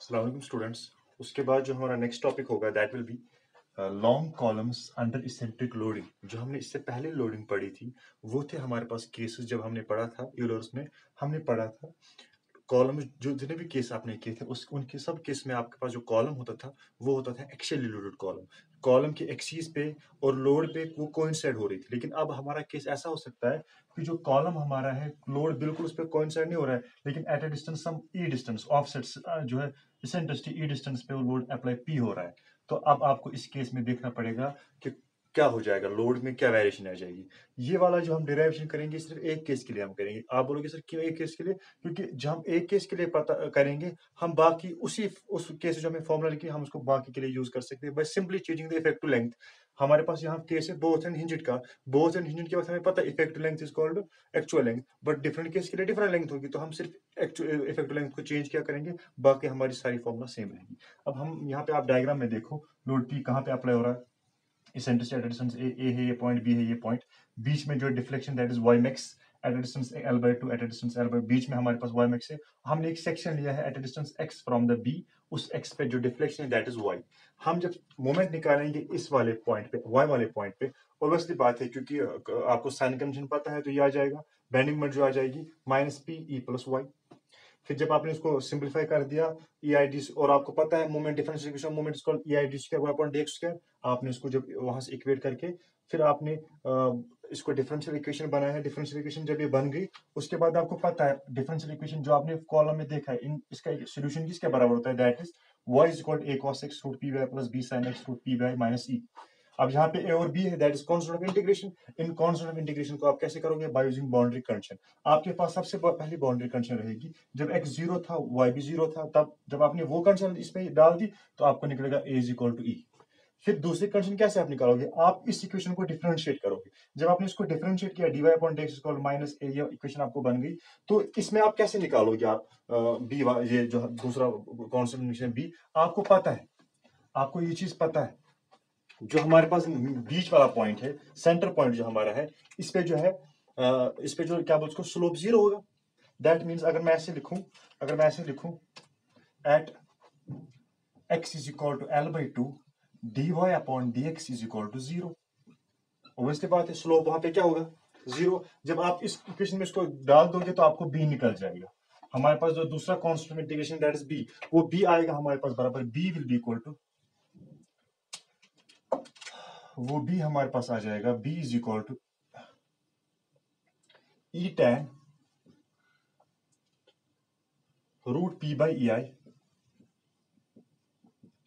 अस्सलाम वालेकुम स्टूडेंट्स। उसके बाद जो हमारा नेक्स्ट टॉपिक होगा that will B long columns under eccentric loading. जो हमने इससे पहले लोडिंग पढ़ी थी वो थे हमारे पास केसेस। जब हमने पढ़ा था यूलर्स में हमने पढ़ा था कॉलम, जो जितने भी केस आपने किए थे उस उनके सब केस में आपके पास जो कॉलम होता था वो होता था एक्सियली लोडेड कॉलम। कॉलम के एक्सीस पे और लोड पे वो कोइंसाइड हो रही थी। लेकिन अब हमारा केस ऐसा हो सकता है कि जो कॉलम हमारा है लोड बिल्कुल उस पर कोइंसाइड नहीं हो रहा है, लेकिन at a distance some E distance offsets जो है इसेंट्रिसिटी ई डिस्टेंस पे वो लोड अप्लाई पी हो रहा है। तो अब आपको इस केस में देखना पड़ेगा कि क्या हो जाएगा, लोड में क्या वेरिएशन आ जाएगी। ये वाला जो हम डिराइवेशन करेंगे सिर्फ एक केस के लिए हम करेंगे। आप बोलोगे सर क्यों एक केस के लिए? क्योंकि जब हम एक केस के लिए पता करेंगे हम बाकी उस केस जो हमें फॉर्मूला लिखी हम उसको बाकी के लिए यूज कर सकते हैं by simply changing the effective length. हमारे पास यहाँ केस है बोथ एंड हिंज्ड का। बोथ एंड हिंज्ड के बाद हमें पता है effective length is called actual length, but different case के लिए डिफरेंट लेंथ होगी। तो हम सिर्फ इफेक्टिव लेंथ को चेंज क्या करेंगे, बाकी हमारी सारी फॉर्मूला सेम रहेगी। अब हम यहाँ पे आप डायग्राम में देखो लोड पी कहाँ पे अप्लाई हो रहा है। इसेंट्रिसिटी एट डिस्टेंस ए है, ये पॉइंट बी है, ये पॉइंट बीच में जो deflection that is Y max at distance L by two, at distance L by बीच में हमारे पास वाई मैक्स है। हमने एक सेक्शन लिया है at distance X from the B, उस एक्स पे जो डिफ्लेक्शन है दैट इज वाई। हम जब मोमेंट निकालेंगे इस वाले पॉइंट पे, वाई वाले पॉइंट पे, ऑब्वियसली बात है क्योंकि आपको साइन कन्वेंशन पता है तो ये आ जाएगा बेंडिंग मोमेंट जो आ जाएगी minus P E plus Y. फिर जब आपने इसको सिंपलीफाई कर दिया ई आई डी, और आपको पता है मोमेंट डिफरेंशियल इक्वेशन मोमेंट इसको E I D square upon D X square, आपने इसको जब वहां से इक्वेट करके फिर आपने इसको डिफरेंशियल इक्वेशन बनाया है। डिफरेंशियल इक्वेशन जब ये बन गई उसके बाद आपको पता है डिफरेंशियल इक्वेशन जो आपने कॉलम में देखा है इन इसका सोल्यूशन किसके बराबर होता है, that is y is equal a cos x root P Y plus b sin x root P Y minus e। अब यहाँ पे ए और बी है that is constant of integration. इन कांस्टेंट ऑफ इंटीग्रेशन को आप कैसे करोगे, बाय यूजिंग बाउंड्री कंडीशन। आपके पास सबसे पहली बाउंड्री कंडीशन रहेगी जब x जीरो था y भी जीरो था, तब जब आपने वो कंडीशन इसमें डाल दी तो आपको निकलेगा a is equal to e। फिर दूसरी कंडीशन कैसे आप निकालोगे, आप इस इक्वेशन को डिफरेंशिएट करोगे। जब आपने इसको डिफरेंशिएट किया dy upon dx equal minus a, ये इक्वेशन आपको बन गई। तो इसमें आप कैसे निकालोगे, आप बी ये जो दूसरा कांस्टेंट बी आपको पता है, आपको ये चीज पता है जो हमारे पास बीच वाला पॉइंट है, सेंटर पॉइंट जो हमारा है, इस पे जो है इस पे जो क्या बोलते उसको स्लोप जीरो होगा। दैट मींस अगर मैं ऐसे लिखूं at x is equal to L by two dy upon dx is equal to zero. Obviously बात है स्लोप वहां पे क्या होगा, जीरो। जब आप इस इक्वेशन में इसको डाल दोगे तो आपको b निकल जाएगा। हमारे पास जो दूसरा constant integration that is b, वो b आएगा हमारे पास बराबर b will be equal to, वो b हमारे पास आ जाएगा b is equal to E tan root P by E I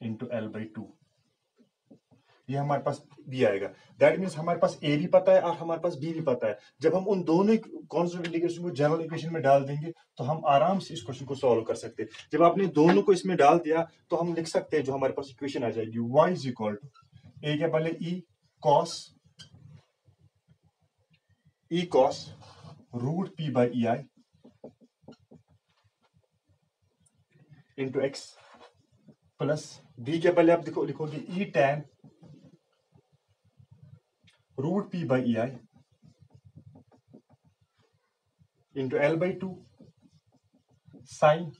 into L by two. ये हमारे पास बी आएगा। दैट मीन्स हमारे पास ए भी पता है और हमारे पास बी भी पता है। जब हम उन दोनों कांस्टेंट इंटीग्रेशन को जनरल इक्वेशन में डाल देंगे तो हम आराम से इस क्वेश्चन को सॉल्व कर सकते हैं। जब आपने दोनों को इसमें डाल दिया तो हम लिख सकते हैं जो हमारे पास इक्वेशन आ जाएगी y is equal to A के पहले E cos root P by E I into X plus B के पहले आप लिखोगे E tan root P by E I into L by two sine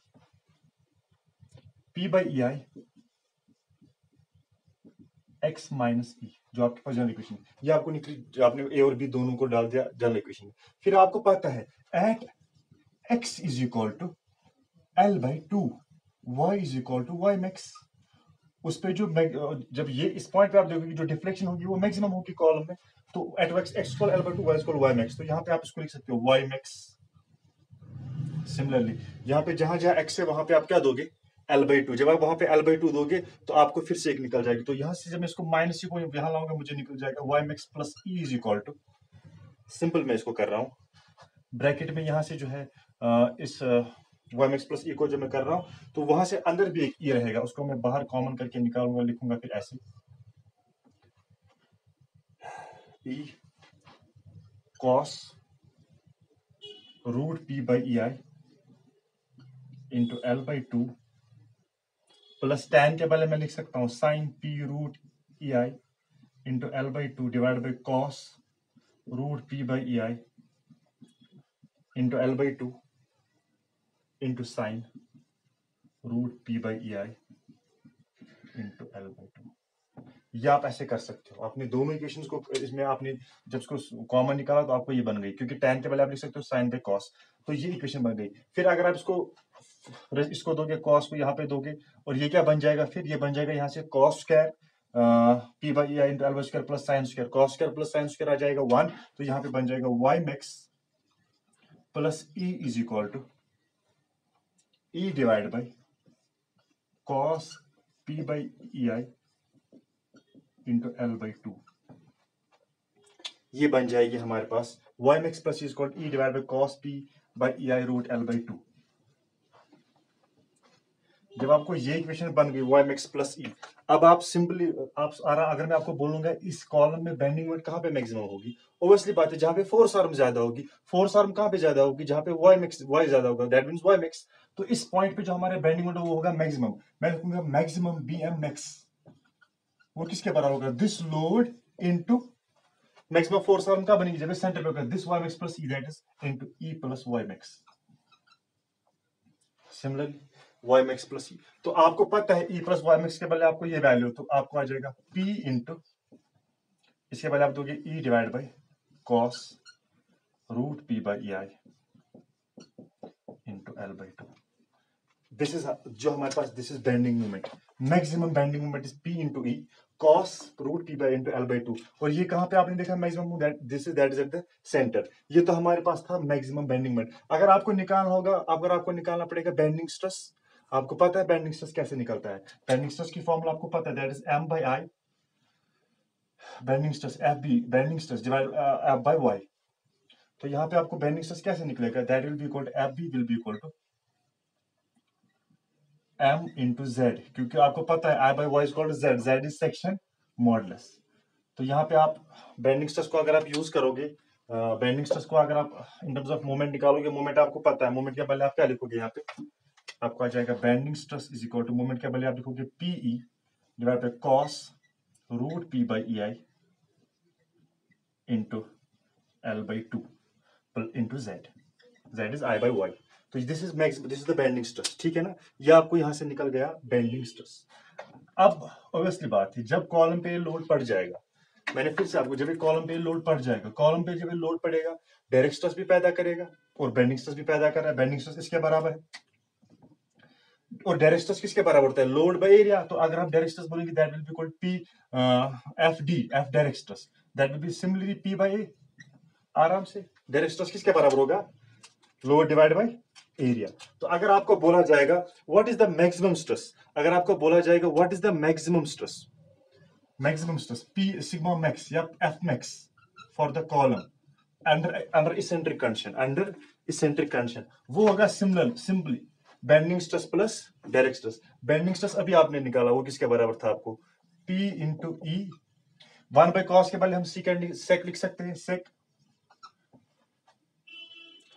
P by E I X minus E, जो आपके पास general equation है। ये आपको निकली, जो आपने ए और बी दोनों को डाल दिया जनरल इक्वेशन में। फिर आपको पता है at X is equal to L by two Y is equal to Y max. उस पे जो जब ये इस पॉइंट पे आप देखोगे जो डिफ्लेक्शन होगी वो मैक्सिमम होगी कॉलम में। तो at x equal L by two y equal y max, तो यहाँ पे आप इसको लिख सकते हो वाई मैक्स। सिमिलरली यहाँ पे जहां जहां एक्स है वहां पे आप क्या दोगे, एल बाई टू। जब आप वहां पे एल बाई टू दोगे तो आपको फिर से एक निकल जाएगी। तो यहाँ से जब मैं इसको माइनस को यहाँ लाऊंगा मुझे निकल जाएगा Y max plus E is equal to, simple मैं इसको कर रहा हूँ ब्रैकेट में, यहाँ से जो है इस वाई मैक्स प्लस ई को जब मैं कर रहा हूँ तो वहां से अंदर भी एक ई रहेगा, उसको मैं बाहर कॉमन करके निकालूंगा, लिखूंगा फिर ऐसे e cos root P by E I into L by two plus tan के पहले मैं लिख सकता हूँ sine p root e I into L by two divide by cos root P by E I into L by two into sine root P by E I into L by two. ये आप ऐसे कर सकते हो, आपने दोनों equations को इसमें आपने जब इसको कॉमन निकाला तो आपको ये बन गई, क्योंकि tan के बदले आप लिख सकते हो साइन बाई कॉस, तो ये इक्वेशन बन गई। फिर अगर आप इसको दोगे, कॉस को यहाँ पे दोगे, और ये क्या बन जाएगा, फिर ये बन जाएगा यहाँ से cos square P by E I into L by square plus sine square, cos square plus sine square आ जाएगा 1, तो यहाँ पे बन जाएगा Y max plus E is equal to E divide by cos P by E I into L by two. ये बन जाएगी हमारे पास Y max plus is equal E divide by cos P by E I root L by to. जब आपको ये equation बन गई वाई मैक्स प्लस ई, अब आप सिंपली अगर मैं आपको बोलूंगा इस कॉलम में बेंडिंग मोमेंट कहां पे मैक्सिमम होगी, ऑब्वियसली बात है जहां पे फोर्स आर्म ज्यादा होगी। फोर्स आर्म कहां पे ज्यादा होगी, जहां पे वाई ज्यादा होगा, दैट मींस वाई मैक्स। तो इस पॉइंट पे जो हमारे बेंडिंग मोमेंट वो होगा मैक्सिमम, मैं लिखूंगा मैक्सिमम बी एम मैक्स। वो किसके बराबर होगा, this load into maximum force arm का बनेगी जब सेंटर पे होगा, this Y max plus E that is into E plus Y max. Similarly Y max plus E, तो आपको पता है ई प्लस वाई मैक्स के बदले आपको ये वैल्यू, तो आपको आ जाएगा पी इंटू, इसके बदले आप दोगे E divide by cos root P by E I into L by two. This is जो हमारे पास, this is bending moment, maximum bending moment is P into E cos root P by into L by two. और ये कहां पे आपने देखा maximum, this is that is at the centre. ये तो हमारे पास था मैक्सिमम बेंडिंग मोमेंट। अगर आपको निकालना होगा, अगर आपको निकालना पड़ेगा बेंडिंग स्ट्रेस, आपको पता है बेंडिंग स्ट्रेस कैसे निकलता है, बेंडिंग स्ट्रेस की फॉर्मूला आपको पता है, that is M by I bending stress F B bending stress divide F by Y. तो यहाँ पे आपको बेंडिंग स्ट्रेस कैसे निकलेगा, that will be equal to F B will be equal to M into Z, क्योंकि आपको पता है I by Y is equal to Z, Z is section modulus. तो यहाँ पे आप बेंडिंग स्ट्रेस को अगर आप यूज करोगे, बेंडिंग स्ट्रेस को अगर आप इन टर्म्स ऑफ मोमेंट निकालोगे, मोमेंट आपको पता है, मोमेंट के बदले आप क्या लिखोगे, यहाँ पे आपको आ जाएगा bending stress is equal to moment के बदले आप लिखोगे PE divide by cos root P by E I into L by two into Z, Z is I by Y. तो this is the bending stress, ठीक है ना, ये आपको यहां से निकल गया बेंडिंग स्ट्रेस। अब ऑब्वियसली बात है, जब कॉलम पे लोड पड़ जाएगा, मैंने फिर से आपको, जब कॉलम पे लोड पड़ जाएगा, कॉलम पे जब लोड पड़ेगा डायरेक्ट स्ट्रेस भी पैदा करेगा और बेंडिंग स्ट्रेस भी पैदा कर रहा है। बेंडिंग स्ट्रेस इसके बराबर है, और डायरेक्ट स्ट्रेस किसके बराबर होता है, लोड बाय एरिया। तो अगर आप डायरेक्ट स्ट्रेस बोलेंगे that will be equal P F D, F direct stress, that will be similarly P by A. आराम से डायरेक्ट स्ट्रेस किसके बराबर होगा, लोड डिवाइड बाय एरिया। तो अगर आपको बोला जाएगा what is the maximum stress, अगर आपको बोला जाएगा what is the maximum stress, maximum stress P sigma max या F max for the column under eccentric condition, under eccentric condition, वो होगा simply bending stress plus direct stress. Bending stress अभी आपने निकाला, वो किसके बराबर था आपको, P into E, 1 by cos के बदले हम सेक लिख सकते हैं, sec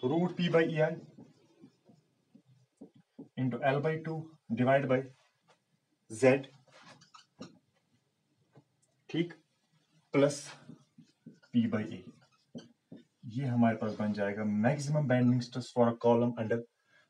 root P by E I into L by two divide by Z, ठीक, प्लस पी बाई ए। ये हमारे पास बन जाएगा maximum bending stress for a column under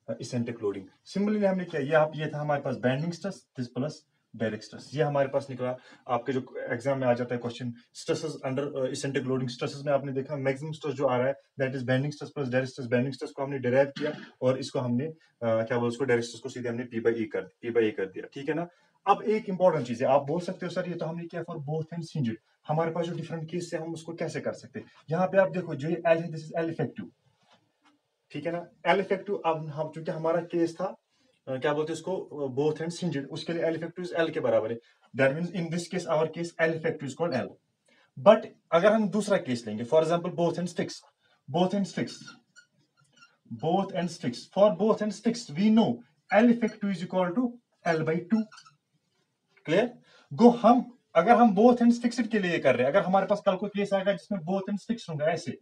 eccentric loading. Simply हमने किया, ये था हमारे पास bending stress, this plus direct stress, ये हमारे पास निकला। आपके जो एग्जाम में आ जाता है question stresses under eccentric loading, stresses में आपने देखा मैक्सिमम स्ट्रेस जो आ रहा है that is bending stress plus direct stress. Bending stress को हमने डिराइव किया और इसको हमने क्या बोलते, उसको डायरेक्ट स्ट्रेस को सीधे हमने पी बाई ए कर दिया, ठीक है ना। अब एक इंपॉर्टेंट चीज है, आप बोल सकते हो सर ये तो हमने किया फॉर बोथ एंड्स हिंज्ड, हमारे पास जो डिफरेंट केस है हम उसको कैसे कर सकते हैं। यहाँ पे आप देखो जो ये एल है, दिस इज एल इफेक्टिव, ठीक है ना, एल इफेक्टिव। अब हम चूंकि हमारा केस था क्या बोलते हैं इसको, बोथ एंड्स हिंज्ड, उसके लिए एल इफेक्टिव इज एल के बराबर है, that means in this case our case L effective is called L. But अगर हम दूसरा केस लेंगे, for example both ends fix, both ends fix, both ends fixed, for both ends fixed we know L effective is equal to L by 2, clear। गो हम अगर हम both ends fixed के लिए कर रहे हैं, अगर हमारे पास कल कोई केस आएगा जिसमें both ends fixed होंगे ऐसे,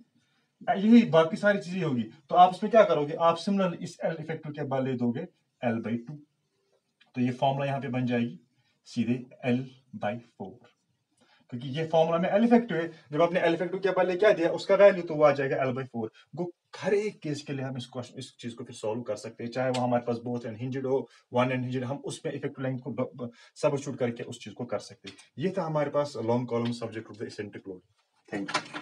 यही बाकी सारी चीजें होगी, तो आप इसमें क्या करोगे, आप सिमिलर इस L इफेक्टिव के बदले दोगे L by 2, तो ये फॉर्मूला यहाँ पे बन जाएगी सीधे L by 4। क्योंकि ये फॉर्मूला में एल इफेक्टिव है। जब आपने एल इफेक्टिव के पहले क्या दिया उसका वैल्यू, तो वो आ जाएगा L/4। गो हर एक केस के लिए हम इस चीज को फिर सॉल्व कर सकते हैं, चाहे वो हमारे पास बोथ अनहिंज्ड हो, वन अनहिंज्ड, हम उसमें इफेक्टिव लेंथ को सबस्टिट्यूट करके उस चीज को कर सकते हैं। ये था हमारे पास long column subject of the eccentric load. Thank you.